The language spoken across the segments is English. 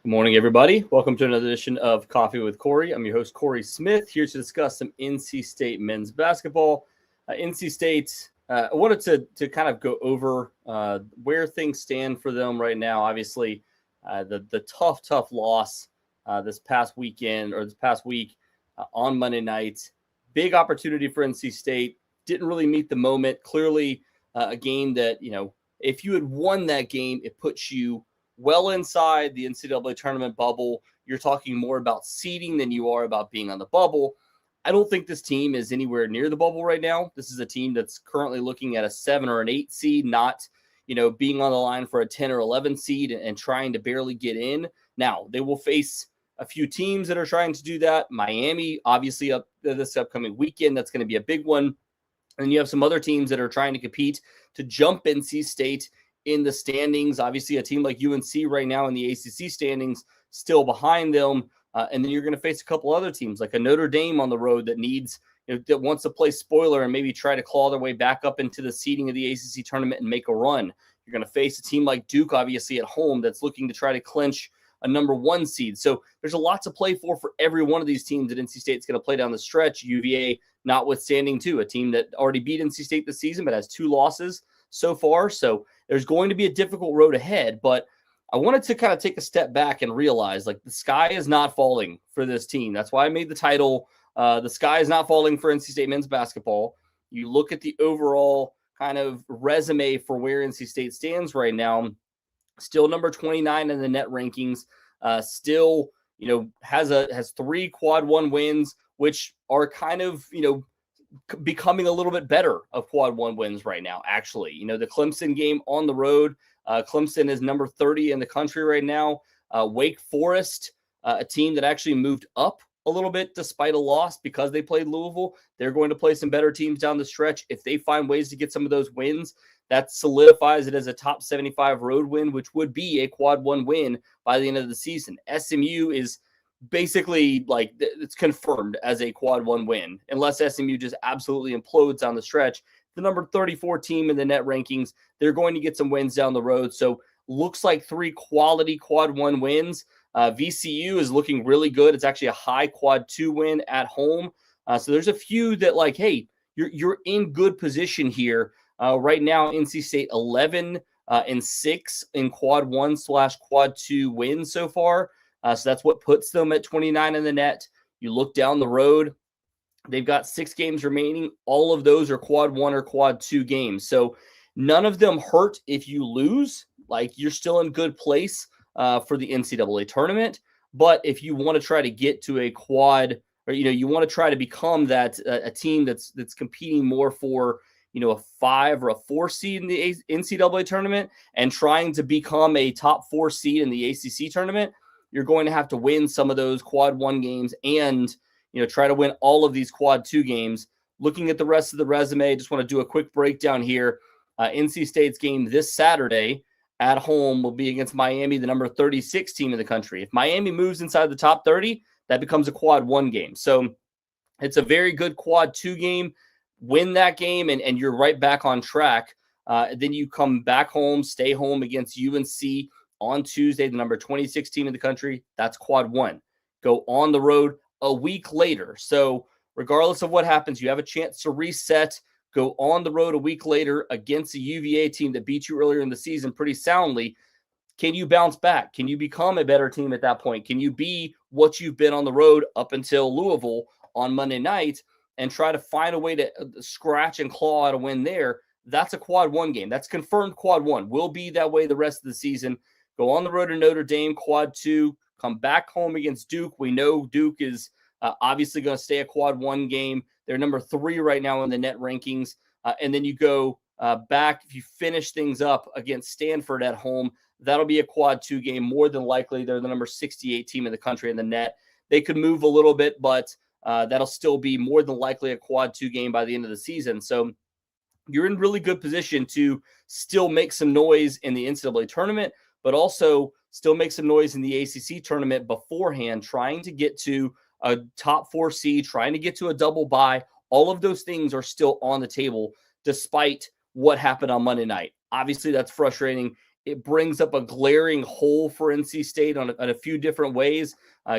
Good morning, everybody. Welcome to another edition of Coffee with Cory. I'm your host, Cory Smith, here to discuss some NC State men's basketball. NC State, I wanted to kind of go over where things stand for them right now. Obviously, the tough loss this past weekend or this past week on Monday night. Big opportunity for NC State. Didn't really meet the moment. Clearly, a game that, if you had won that game, it puts you well inside the NCAA tournament bubble. You're talking more about seeding than you are about being on the bubble. I don't think this team is anywhere near the bubble right now. This is a team that's currently looking at a 7 or an 8 seed, not, being on the line for a 10 or 11 seed and trying to barely get in. Now, they will face a few teams that are trying to do that. Miami, obviously, up this upcoming weekend, that's going to be a big one. And you have some other teams that are trying to compete to jump NC State in the standings. Obviously, a team like UNC right now in the ACC standings still behind them. And then you're going to face a couple other teams like a Notre Dame on the road that needs, that wants to play spoiler and maybe try to claw their way back up into the seeding of the ACC tournament and make a run. You're going to face a team like Duke, obviously, at home that's looking to try to clinch a number 1 seed. So there's a lot to play for every one of these teams that NC State's going to play down the stretch. UVA notwithstanding, too, a team that already beat NC State this season but has 2 losses so far. So there's going to be a difficult road ahead, but I wanted to kind of take a step back and realize the sky is not falling for this team. That's why I made the title, The Sky is Not Falling for NC State men's basketball. You look at the overall kind of resume for where NC State stands right now, still number 29 in the net rankings, still, has 3 quad 1 wins, which are kind of, becoming a little bit better of quad 1 wins right now, actually. The Clemson game on the road, Clemson is number 30 in the country right now. Wake Forest, a team that actually moved up a little bit despite a loss because they played Louisville. They're going to play some better teams down the stretch. If they find ways to get some of those wins, that solidifies it as a top 75 road win, which would be a quad 1 win by the end of the season. SMU is basically it's confirmed as a quad 1 win, unless SMU just absolutely implodes on the stretch. The number 34 team in the net rankings, they're going to get some wins down the road. So looks like 3 quality quad 1 wins. VCU is looking really good. It's actually a high quad 2 win at home. So there's a few that hey, you're in good position here. Right now, NC State 11-6 in quad 1/quad 2 wins so far. So that's what puts them at 29 in the net. You look down the road, they've got 6 games remaining. All of those are quad 1 or quad 2 games. So none of them hurt if you lose. You're still in good place for the NCAA tournament. But if you want to try to get to a quad, or you want to try to become that a team that's competing more for a 5 or a 4 seed in the NCAA tournament and trying to become a top 4 seed in the ACC tournament, you're going to have to win some of those quad 1 games and, try to win all of these quad 2 games. Looking at the rest of the resume, just want to do a quick breakdown here. NC State's game this Saturday at home will be against Miami, the number 36 team in the country. If Miami moves inside the top 30, that becomes a quad 1 game. So it's a very good quad 2 game. Win that game, and you're right back on track. Then you come back home, stay home against UNC on Tuesday, the number 26 team in the country. That's quad 1. Go on the road a week later. So regardless of what happens, you have a chance to reset. Go on the road a week later against a UVA team that beat you earlier in the season pretty soundly. Can you bounce back? Can you become a better team at that point? Can you be what you've been on the road up until Louisville on Monday night and try to find a way to scratch and claw out a win there? That's a quad 1 game. That's confirmed quad 1. Will be that way the rest of the season. Go on the road to Notre Dame, quad 2. Come back home against Duke. We know Duke is obviously going to stay a quad 1 game. They're number 3 right now in the net rankings. And then you go back, if you finish things up against Stanford at home, that'll be a quad 2 game. More than likely, they're the number 68 team in the country in the net. They could move a little bit, but that'll still be more than likely a quad 2 game by the end of the season. So you're in really good position to still make some noise in the NCAA tournament, but also still make some noise in the ACC tournament beforehand, trying to get to a top 4 seed, trying to get to a double bye. All of those things are still on the table despite what happened on Monday night. Obviously, that's frustrating. it brings up a glaring hole for NC State on a few different ways.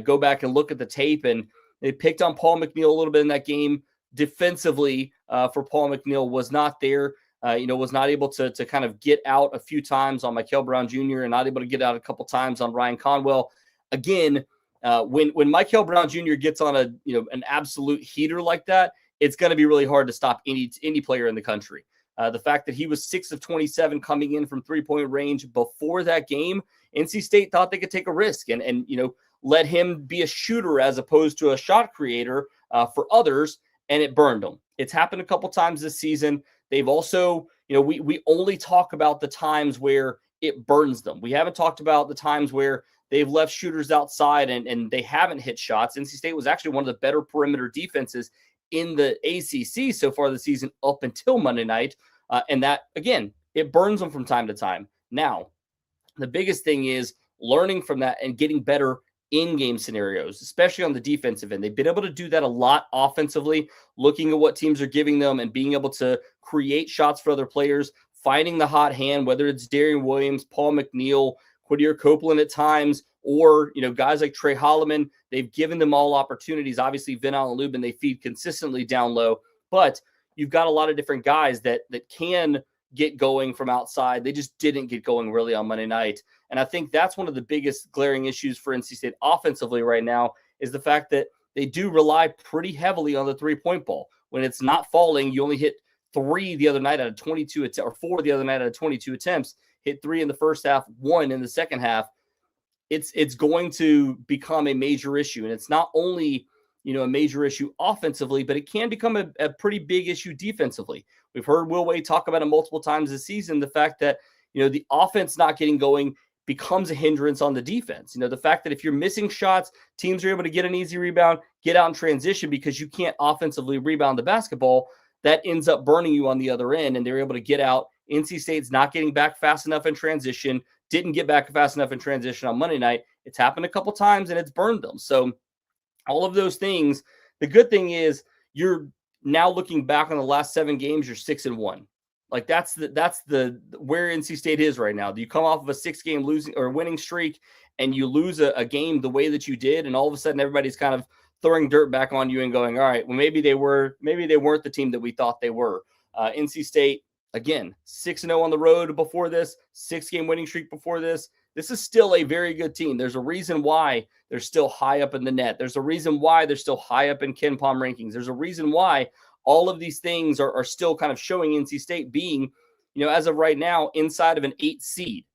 Go back and look at the tape, and they picked on Paul McNeil a little bit in that game. Defensively, for Paul McNeil was not there. Was not able to kind of get out a few times on Michael Brown Jr. and not able to get out a couple times on Ryan Conwell. Again, when Michael Brown Jr. gets on an absolute heater like that, it's going to be really hard to stop any player in the country. The fact that he was 6 of 27 coming in from three-point range before that game, NC State thought they could take a risk and let him be a shooter as opposed to a shot creator for others, and it burned them. It's happened a couple times this season. They've also, we only talk about the times where it burns them. We haven't talked about the times where they've left shooters outside and they haven't hit shots. NC State was actually one of the better perimeter defenses in the ACC so far this season up until Monday night. And that, again, it burns them from time to time. Now, the biggest thing is learning from that and getting better in-game scenarios, especially on the defensive end. They've been able to do that a lot offensively, looking at what teams are giving them and being able to create shots for other players, finding the hot hand, whether it's Darian Williams, Paul McNeil, Quadir Copeland at times, or guys like Trey Holloman. They've given them all opportunities. Obviously, Vinal and Lubin, they feed consistently down low, but you've got a lot of different guys that can get going from outside. They just didn't get going really on Monday night. And I think that's one of the biggest glaring issues for NC State offensively right now is the fact that they do rely pretty heavily on the three-point ball. When it's not falling, you only hit 3 the other night out of 22 or 4 the other night out of 22 attempts, hit 3 in the first half, 1 in the second half. It's going to become a major issue. And it's not only a major issue offensively, but it can become a pretty big issue defensively. We've heard Will Wade talk about it multiple times this season, the fact that, the offense not getting going becomes a hindrance on the defense. The fact that if you're missing shots, teams are able to get an easy rebound, get out in transition because you can't offensively rebound the basketball, that ends up burning you on the other end, and they're able to get out. NC State's not getting back fast enough in transition, didn't get back fast enough in transition on Monday night. It's happened a couple times, and it's burned them. So all of those things, the good thing is you're now looking back on the last 7 games, you're 6-1. Like that's the where NC State is right now. Do you come off of a 6-game losing or winning streak and you lose a game the way that you did, and all of a sudden everybody's kind of throwing dirt back on you and going, all right, well, maybe they weren't the team that we thought they were. NC State, again, 6-0 on the road before this, 6-game winning streak before this. This is still a very good team. There's a reason why they're still high up in the net. There's a reason why they're still high up in Ken Palm rankings. There's a reason why all of these things are still kind of showing NC State being, as of right now, inside of an 8 seed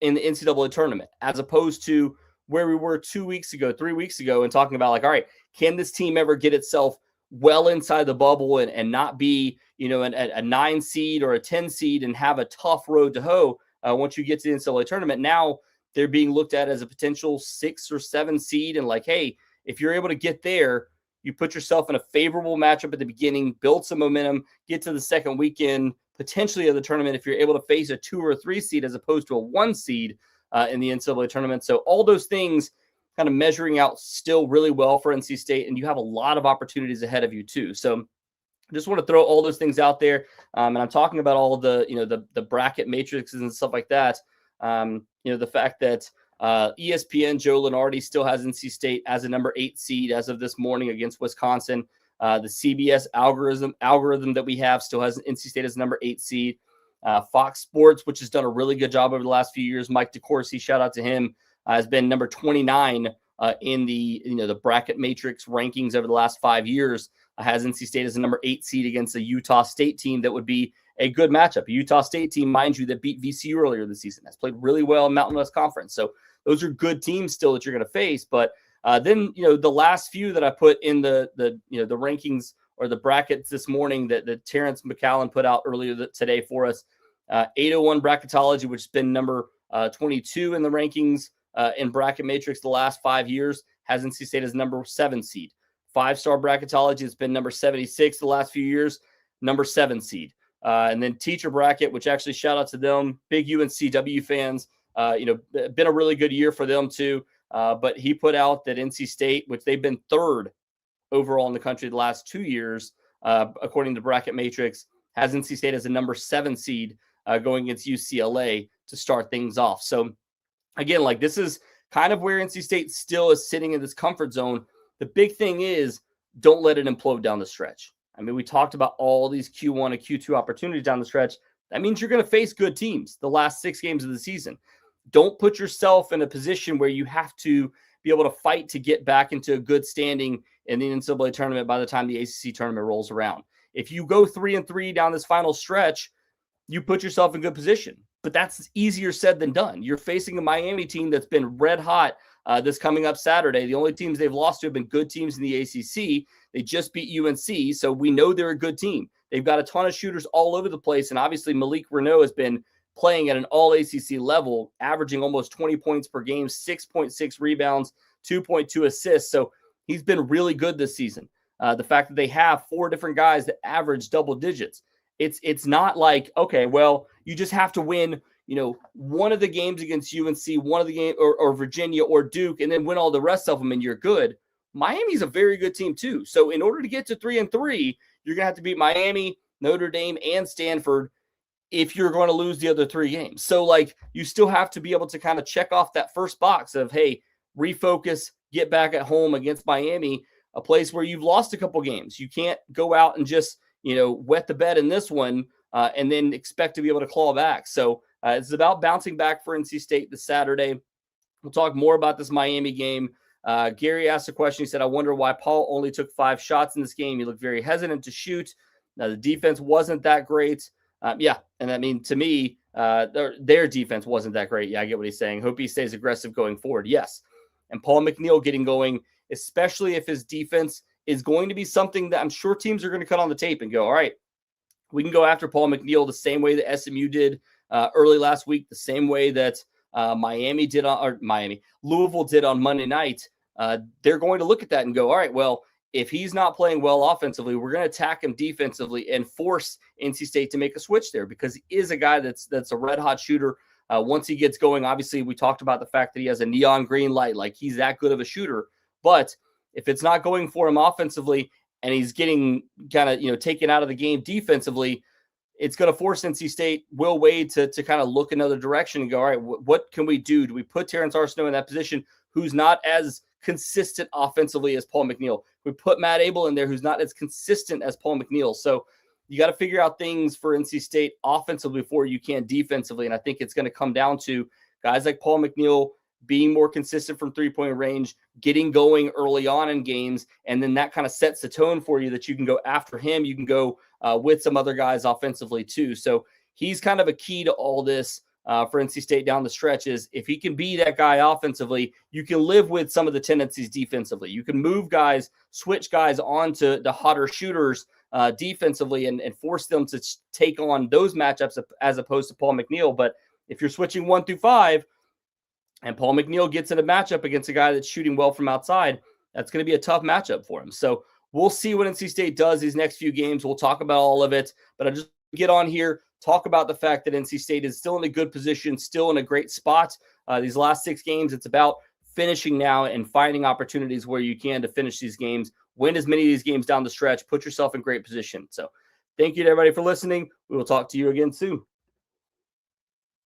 in the NCAA tournament, as opposed to where we were 3 weeks ago, and talking about all right, can this team ever get itself well inside the bubble and not be, a 9 seed or a 10 seed and have a tough road to hoe once you get to the NCAA tournament. Now they're being looked at as a potential 6 or 7 seed. And hey, if you're able to get there, you put yourself in a favorable matchup at the beginning, build some momentum, get to the second weekend, potentially of the tournament, if you're able to face a 2 or 3 seed as opposed to a 1 seed in the NCAA tournament. So all those things kind of measuring out still really well for NC State, and you have a lot of opportunities ahead of you too. So I just want to throw all those things out there. And I'm talking about all of the bracket matrices and stuff like that. The fact that ESPN, Joe Lunardi still has NC State as a number 8 seed as of this morning against Wisconsin. The CBS algorithm that we have still has NC State as number 8 seed. Fox Sports, which has done a really good job over the last few years, Mike DeCourcy, shout out to him, has been number 29 in the bracket matrix rankings over the last 5 years. Has NC State as a number 8 seed against a Utah State team that would be a good matchup. A Utah State team, mind you, that beat VCU earlier this season, has played really well in Mountain West Conference. So those are good teams still that you're going to face. But then the last few that I put in the rankings or the brackets this morning that Terrence McCallan put out earlier today for us, 801 bracketology, which has been number 22 in the rankings in bracket matrix the last 5 years, has NC State as number 7 seed. 5-star bracketology has been number 76 the last few years, number 7 seed. And then teacher bracket, which actually shout out to them, big UNCW fans, been a really good year for them too. But he put out that NC State, which they've been 3rd overall in the country the last 2 years, according to bracket matrix, has NC State as a number 7 seed going against UCLA. to start things off. So again, like this is kind of where NC State still is sitting in this comfort zone. The big thing is don't let it implode down the stretch. I mean, we talked about all these Q1 and Q2 opportunities down the stretch. That means you're going to face good teams the last 6 games of the season. Don't put yourself in a position where you have to be able to fight to get back into a good standing in the NCAA tournament by the time the ACC tournament rolls around. If you go 3-3 down this final stretch, you put yourself in good position. But that's easier said than done. You're facing a Miami team that's been red hot this coming up Saturday. The only teams they've lost to have been good teams in the ACC. They just beat UNC, so we know they're a good team. They've got a ton of shooters all over the place, and obviously Malik Reneau has been playing at an all-ACC level, averaging almost 20 points per game, 6.6 rebounds, 2.2 assists. So he's been really good this season. The fact that they have 4 different guys that average double digits. It's not like, okay, well, you just have to win, one of the games against UNC, one of the game or Virginia or Duke, and then win all the rest of them and you're good. Miami's a very good team too. So in order to get to 3-3, you're going to have to beat Miami, Notre Dame, and Stanford if you're going to lose the other 3 games. So like you still have to be able to kind of check off that first box of, hey, refocus, get back at home against Miami, a place where you've lost a couple games. You can't go out and just, wet the bed in this one and then expect to be able to claw back. So it's about bouncing back for NC State this Saturday. We'll talk more about this Miami game. Gary asked a question. He said, I wonder why Paul only took 5 shots in this game. He looked very hesitant to shoot. Now, the defense wasn't that great. Yeah, and I mean, to me, their defense wasn't that great. Yeah, I get what he's saying. Hope he stays aggressive going forward. Yes. And Paul McNeil getting going, especially if his defense is going to be something that I'm sure teams are going to cut on the tape and go, all right, we can go after Paul McNeil the same way that SMU did early last week, the same way that Louisville did on Monday night. They're going to look at that and go, all right, well, if he's not playing well offensively, we're going to attack him defensively and force NC State to make a switch there because he is a guy that's a red hot shooter. Once he gets going, obviously we talked about the fact that he has a neon green light, like he's that good of a shooter. But if it's not going for him offensively and he's getting kind of, taken out of the game defensively, it's going to force NC State, Will Wade, to kind of look another direction and go, all right, what can we do? Do we put Terrence Arsenault in that position who's not as consistent offensively as Paul McNeil? We put Matt Abel in there who's not as consistent as Paul McNeil. So you got to figure out things for NC State offensively before you can defensively. And I think it's going to come down to guys like Paul McNeil being more consistent from 3-point range, getting going early on in games, and then that kind of sets the tone for you that you can go after him. You can go with some other guys offensively too. So he's kind of a key to all this for NC State down the stretch is if he can be that guy offensively, you can live with some of the tendencies defensively. You can move guys, switch guys onto the hotter shooters defensively and force them to take on those matchups as opposed to Paul McNeil. But if you're switching 1 through 5, and Paul McNeil gets in a matchup against a guy that's shooting well from outside, that's going to be a tough matchup for him. So we'll see what NC State does these next few games. We'll talk about all of it. But I just get on here, talk about the fact that NC State is still in a good position, still in a great spot. These last 6 games, it's about finishing now and finding opportunities where you can to finish these games, win as many of these games down the stretch, put yourself in great position. So thank you to everybody for listening. We will talk to you again soon.